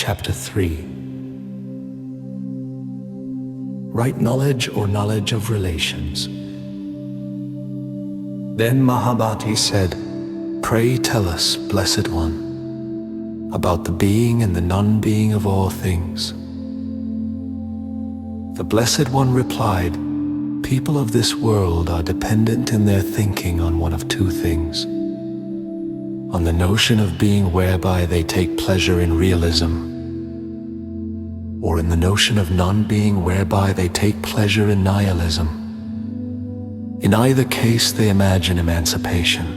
Chapter 3. Right knowledge or knowledge of relations. Then Mahamati said, "Pray tell us, Blessed One, about the being and the non-being of all things." The Blessed One replied, "People of this world are dependent in their thinking on one of two things: on the notion of being whereby they take pleasure in realism, or in the notion of non-being whereby they take pleasure in nihilism. In either case they imagine emancipation,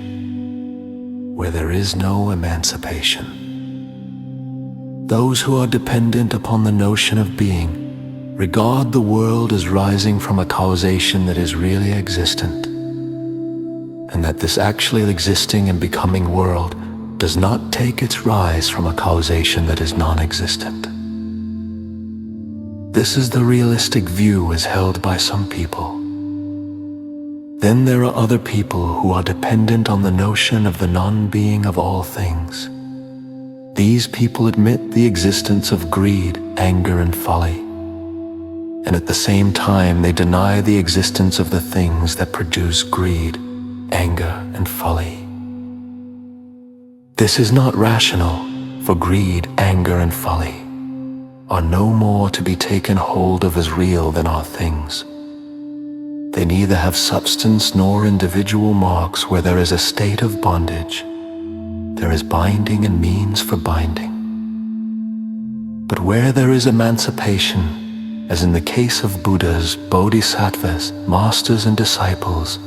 where there is no emancipation. Those who are dependent upon the notion of being regard the world as rising from a causation that is really existent, and that this actually existing and becoming world does not take its rise from a causation that is non-existent. This is the realistic view as held by some people. Then there are other people who are dependent on the notion of the non-being of all things. These people admit the existence of greed, anger, and folly, and at the same time they deny the existence of the things that produce greed, anger, and folly. This is not rational, for greed, anger, and folly are no more to be taken hold of as real than are things. They neither have substance nor individual marks where there is a state of bondage. There is binding and means for binding. But where there is emancipation, as in the case of Buddhas, Bodhisattvas, masters and disciples,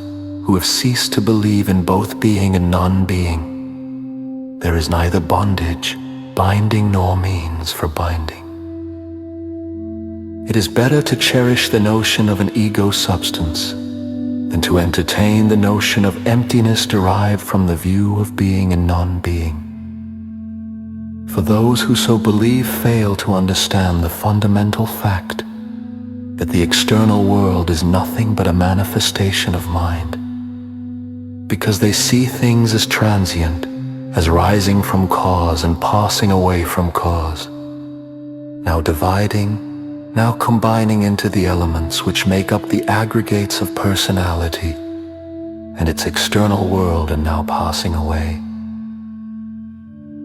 who have ceased to believe in both being and non-being, there is neither bondage, binding, nor means for binding. It is better to cherish the notion of an ego substance than to entertain the notion of emptiness derived from the view of being and non-being. For those who so believe fail to understand the fundamental fact that the external world is nothing but a manifestation of mind, because they see things as transient, as rising from cause and passing away from cause, now dividing, now combining into the elements which make up the aggregates of personality and its external world, and now passing away.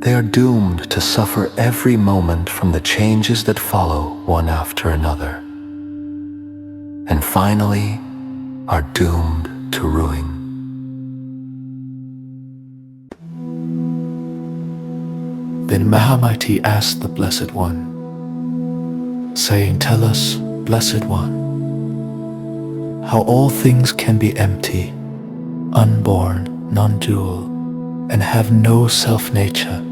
They are doomed to suffer every moment from the changes that follow one after another, and finally are doomed to ruin. Then Mahamati asked the Blessed One, saying, "Tell us, Blessed One, how all things can be empty, unborn, non-dual, and have no self-nature,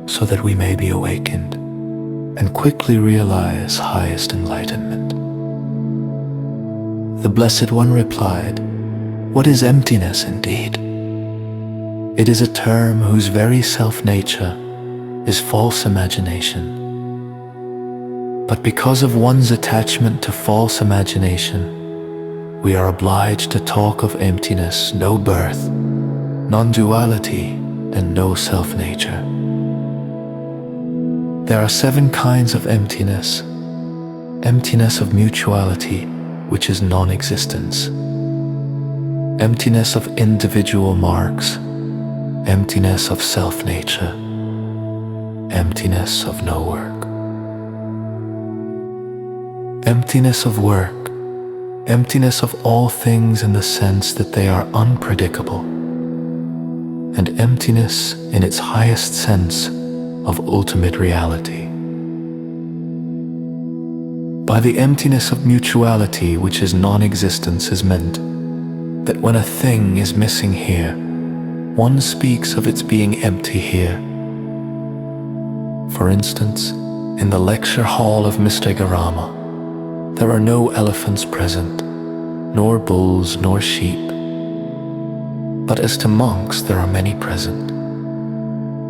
so that we may be awakened and quickly realize highest enlightenment." The Blessed One replied, "What is emptiness indeed? It is a term whose very self-nature is false imagination. But because of one's attachment to false imagination, we are obliged to talk of emptiness, no birth, non-duality, and no self-nature. There are 7 kinds of emptiness: emptiness of mutuality, which is non-existence; emptiness of individual marks; emptiness of self-nature; emptiness of no work; emptiness of work; emptiness of all things in the sense that they are unpredictable; and emptiness in its highest sense of ultimate reality. By the emptiness of mutuality, which is non-existence, is meant that when a thing is missing here, one speaks of its being empty here. For instance, in the lecture hall of Mr. Garama, there are no elephants present, nor bulls nor sheep. But as to monks, there are many present.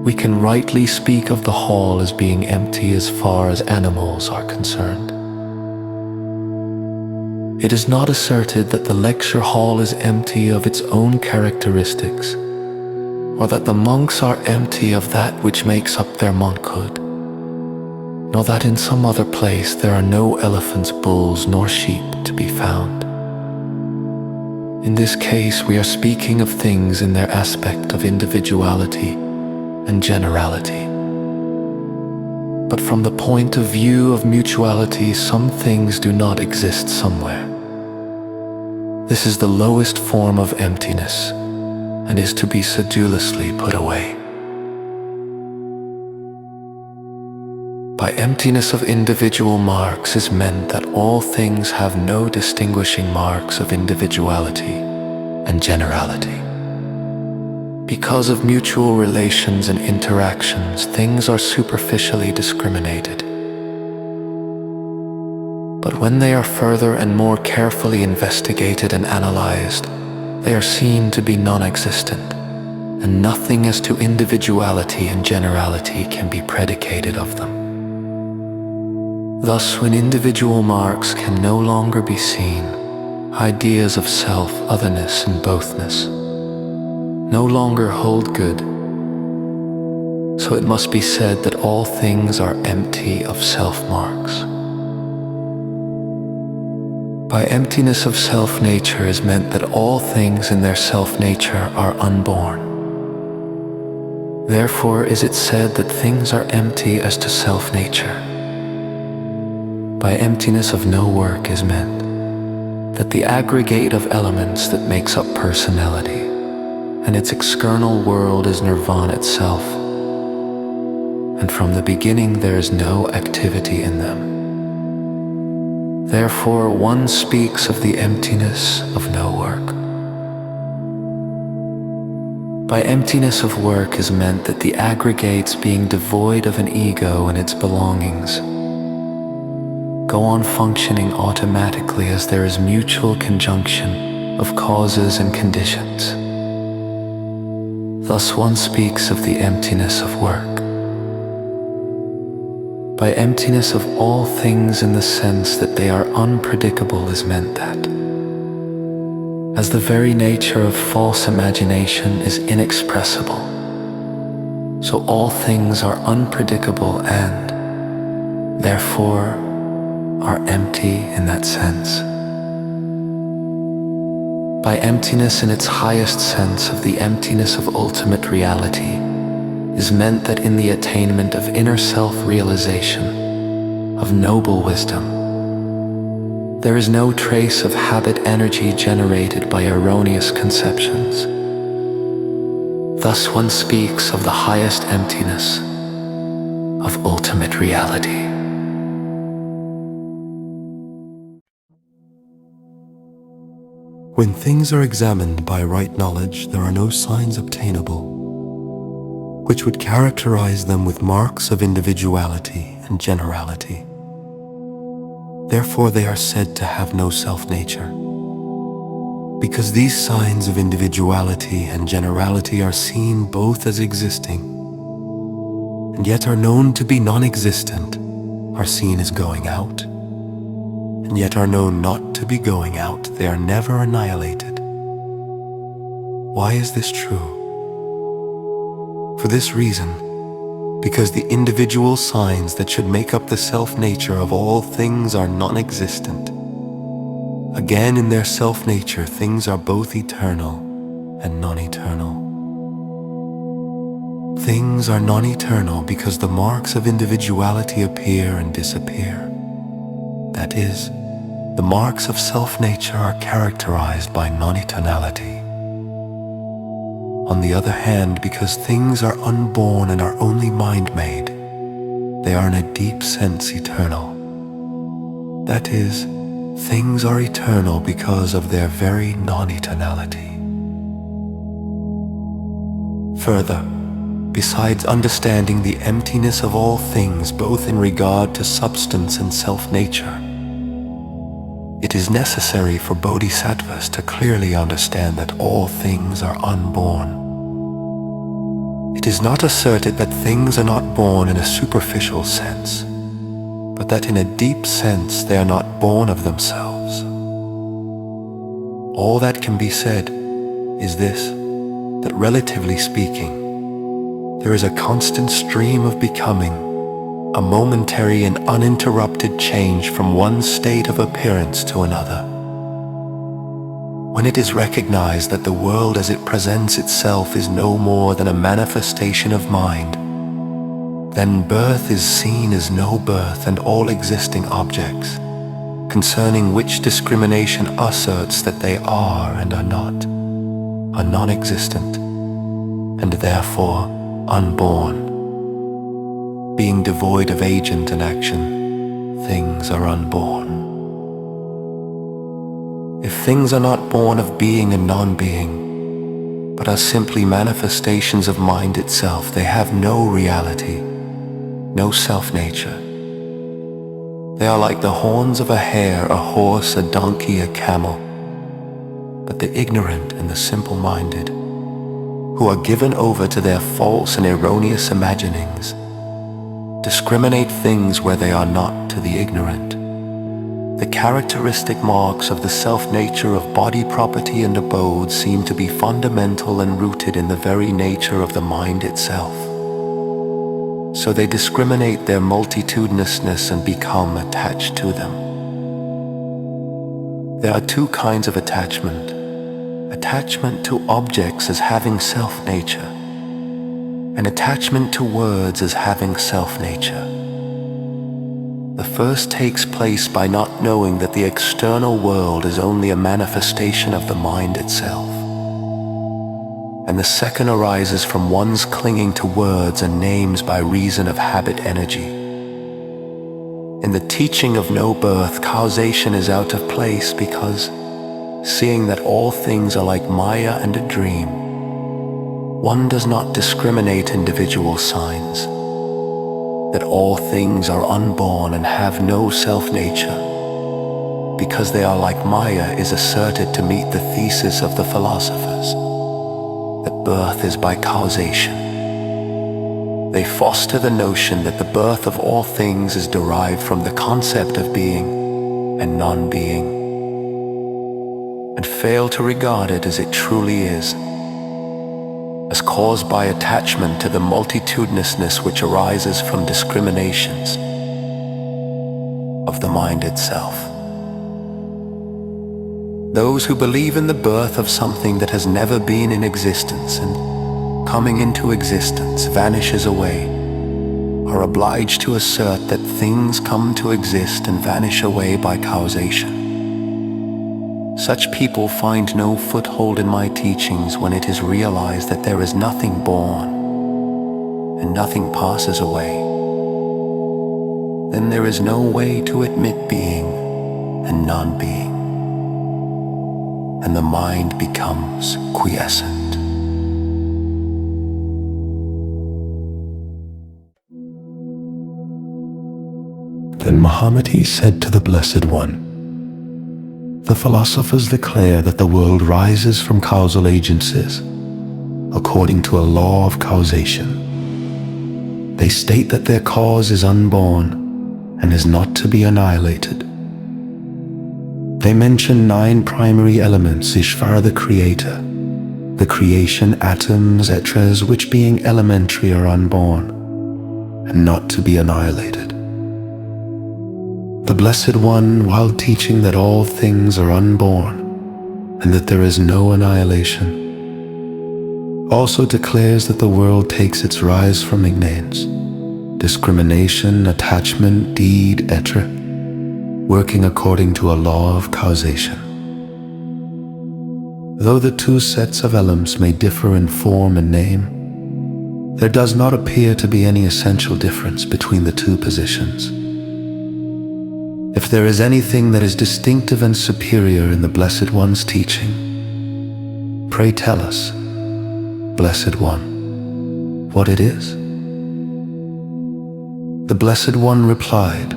We can rightly speak of the hall as being empty as far as animals are concerned. It is not asserted that the lecture hall is empty of its own characteristics, or that the monks are empty of that which makes up their monkhood. nor that in some other place there are no elephants, bulls, nor sheep to be found. In this case, we are speaking of things in their aspect of individuality and generality. But from the point of view of mutuality, some things do not exist somewhere. This is the lowest form of emptiness and is to be sedulously put away. By emptiness of individual marks is meant that all things have no distinguishing marks of individuality and generality. Because of mutual relations and interactions, things are superficially discriminated. But when they are further and more carefully investigated and analyzed, they are seen to be non-existent, and nothing as to individuality and generality can be predicated of them. Thus, when individual marks can no longer be seen, ideas of self, otherness, and bothness no longer hold good. So it must be said that all things are empty of self-marks. By emptiness of self-nature is meant that all things in their self-nature are unborn. Therefore is it said that things are empty as to self-nature. By emptiness of no work is meant that the aggregate of elements that makes up personality and its external world is nirvana itself, and from the beginning there is no activity in them. Therefore one speaks of the emptiness of no work. By emptiness of work is meant that the aggregates, being devoid of an ego and its belongings, go on functioning automatically as there is mutual conjunction of causes and conditions. Thus one speaks of the emptiness of work. By emptiness of all things in the sense that they are unpredictable is meant that, as the very nature of false imagination is inexpressible, so all things are unpredictable and, therefore, are empty in that sense. By emptiness in its highest sense of the emptiness of ultimate reality is meant that in the attainment of inner self-realization, of noble wisdom, there is no trace of habit energy generated by erroneous conceptions. Thus one speaks of the highest emptiness of ultimate reality. When things are examined by right knowledge, there are no signs obtainable which would characterize them with marks of individuality and generality. Therefore they are said to have no self-nature, because these signs of individuality and generality are seen both as existing and yet are known to be non-existent, are seen as going out, and yet are known not to be going out. They are never annihilated. Why is this true? For this reason, because the individual signs that should make up the self-nature of all things are non-existent. Again, in their self-nature, things are both eternal and non-eternal. Things are non-eternal because the marks of individuality appear and disappear. That is, the marks of self-nature are characterized by non-eternality. On the other hand, because things are unborn and are only mind-made, they are in a deep sense eternal. That is, things are eternal because of their very non-eternality. Further, besides understanding the emptiness of all things both in regard to substance and self-nature, it is necessary for Bodhisattvas to clearly understand that all things are unborn. It is not asserted that things are not born in a superficial sense, but that in a deep sense they are not born of themselves. All that can be said is this, that relatively speaking, there is a constant stream of becoming a momentary and uninterrupted change from one state of appearance to another. When it is recognized that the world as it presents itself is no more than a manifestation of mind, then birth is seen as no birth, and all existing objects, concerning which discrimination asserts that they are and are not, are non-existent, and therefore unborn. Being devoid of agent and action, things are unborn. If things are not born of being and non-being, but are simply manifestations of mind itself, they have no reality, no self-nature. They are like the horns of a hare, a horse, a donkey, a camel. But the ignorant and the simple-minded, who are given over to their false and erroneous imaginings, discriminate things where they are not to the ignorant. The characteristic marks of the self-nature of body, property, and abode seem to be fundamental and rooted in the very nature of the mind itself. So they discriminate their multitudinousness and become attached to them. There are two kinds of attachment. Attachment to objects as having self-nature, and attachment to words as having self-nature. The first takes place by not knowing that the external world is only a manifestation of the mind itself. And the second arises from one's clinging to words and names by reason of habit energy. In the teaching of no birth, causation is out of place because, seeing that all things are like Maya and a dream, one does not discriminate individual signs. That all things are unborn and have no self-nature, because they are like Maya, is asserted to meet the thesis of the philosophers, that birth is by causation. They foster the notion that the birth of all things is derived from the concept of being and non-being, and fail to regard it as it truly is, as caused by attachment to the multitudinousness which arises from discriminations of the mind itself. Those who believe in the birth of something that has never been in existence and, coming into existence, vanishes away, are obliged to assert that things come to exist and vanish away by causation. Such people find no foothold in my teachings when it is realized that there is nothing born and nothing passes away. Then there is no way to admit being and non-being, and the mind becomes quiescent. Then Mahamati said to the Blessed One, "The philosophers declare that the world rises from causal agencies, according to a law of causation. They state that their cause is unborn and is not to be annihilated. They mention 9 primary elements, Ishvara the Creator, the creation atoms, etc., which being elementary are unborn and not to be annihilated. The Blessed One, while teaching that all things are unborn and that there is no annihilation, also declares that the world takes its rise from ignorance, discrimination, attachment, deed, etc., working according to a law of causation. Though the two sets of elements may differ in form and name, there does not appear to be any essential difference between the two positions. If there is anything that is distinctive and superior in the Blessed One's teaching, pray tell us, Blessed One, what it is." The Blessed One replied,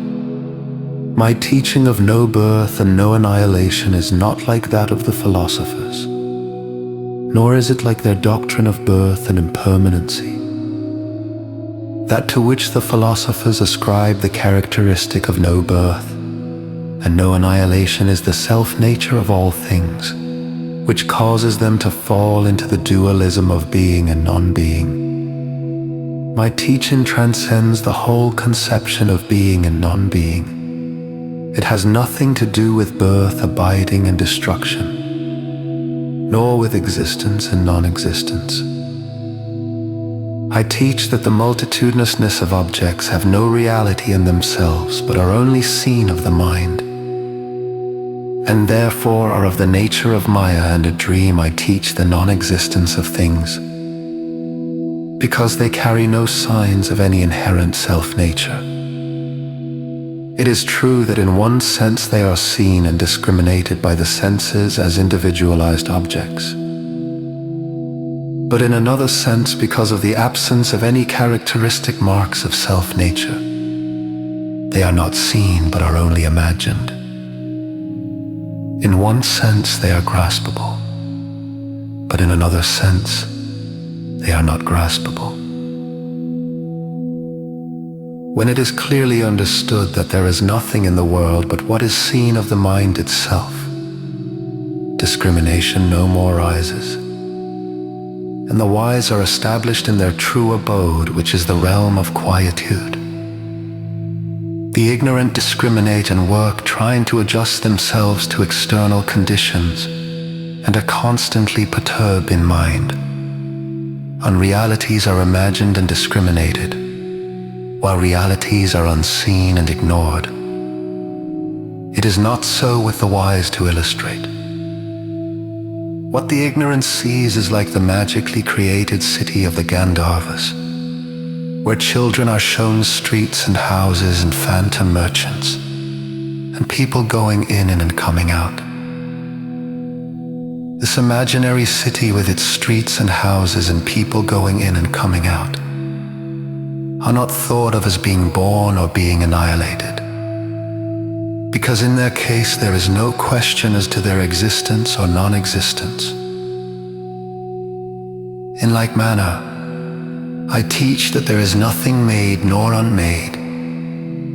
"My teaching of no birth and no annihilation is not like that of the philosophers, nor is it like their doctrine of birth and impermanency. That to which the philosophers ascribe the characteristic of no birth and no annihilation is the self-nature of all things, which causes them to fall into the dualism of being and non-being. My teaching transcends the whole conception of being and non-being. It has nothing to do with birth, abiding, and destruction, nor with existence and non-existence. I teach that the multitudinousness of objects have no reality in themselves, but are only seen of the mind, and therefore are of the nature of Maya and a dream. I teach the non-existence of things, because they carry no signs of any inherent self-nature. It is true that in one sense they are seen and discriminated by the senses as individualized objects. But in another sense, because of the absence of any characteristic marks of self-nature, they are not seen but are only imagined. In one sense they are graspable, but in another sense they are not graspable. When it is clearly understood that there is nothing in the world but what is seen of the mind itself, discrimination no more rises, and the wise are established in their true abode, which is the realm of quietude. The ignorant discriminate and work, trying to adjust themselves to external conditions, and are constantly perturbed in mind. Unrealities are imagined and discriminated, while realities are unseen and ignored. It is not so with the wise, to illustrate. What the ignorant sees is like the magically created city of the Gandharvas, where children are shown streets and houses and phantom merchants, and people going in and coming out. This imaginary city with its streets and houses and people going in and coming out are not thought of as being born or being annihilated, because in their case there is no question as to their existence or non-existence. In like manner, I teach that there is nothing made nor unmade,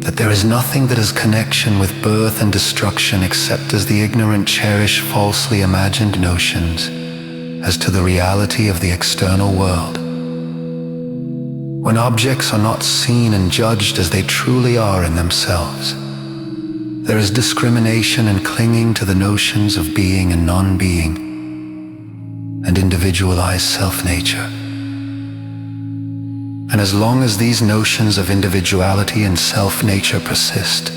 that there is nothing that has connection with birth and destruction except as the ignorant cherish falsely imagined notions as to the reality of the external world. When objects are not seen and judged as they truly are in themselves, there is discrimination and clinging to the notions of being and non-being, and individualized self-nature. And as long as these notions of individuality and self-nature persist,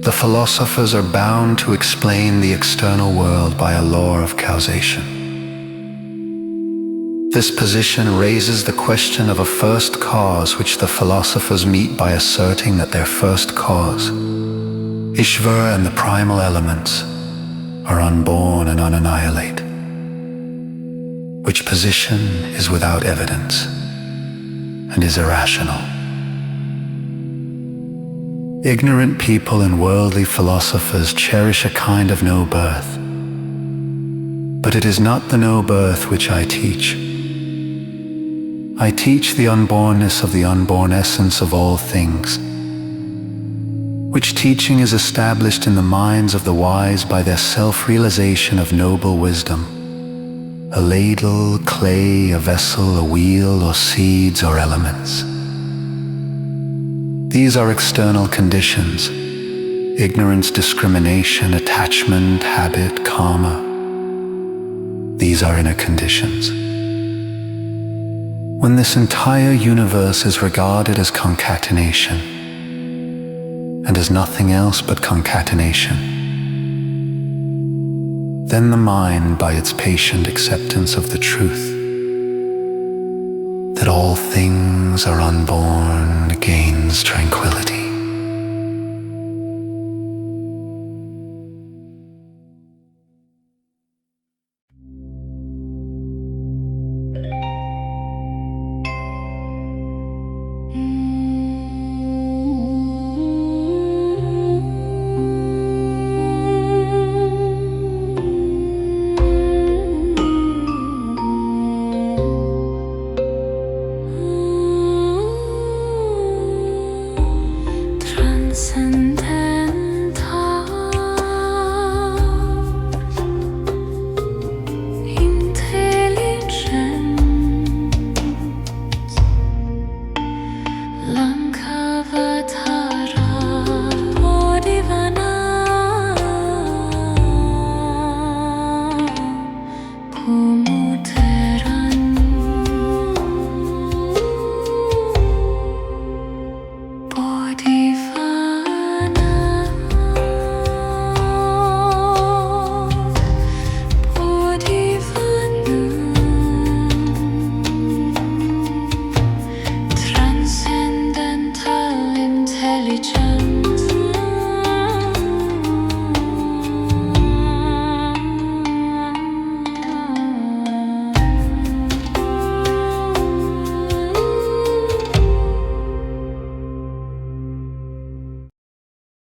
the philosophers are bound to explain the external world by a law of causation. This position raises the question of a first cause, which the philosophers meet by asserting that their first cause, Ishvara and the primal elements, are unborn and unannihilate, which position is without evidence and is irrational. Ignorant people and worldly philosophers cherish a kind of no birth, but it is not the no birth which I teach. I teach the unbornness of the unborn essence of all things, which teaching is established in the minds of the wise by their self-realization of noble wisdom. A ladle, clay, a vessel, a wheel, or seeds, or elements. These are external conditions: ignorance, discrimination, attachment, habit, karma. These are inner conditions. When this entire universe is regarded as concatenation, and as nothing else but concatenation, then the mind, by its patient acceptance of the truth that all things are unborn, gains tranquility.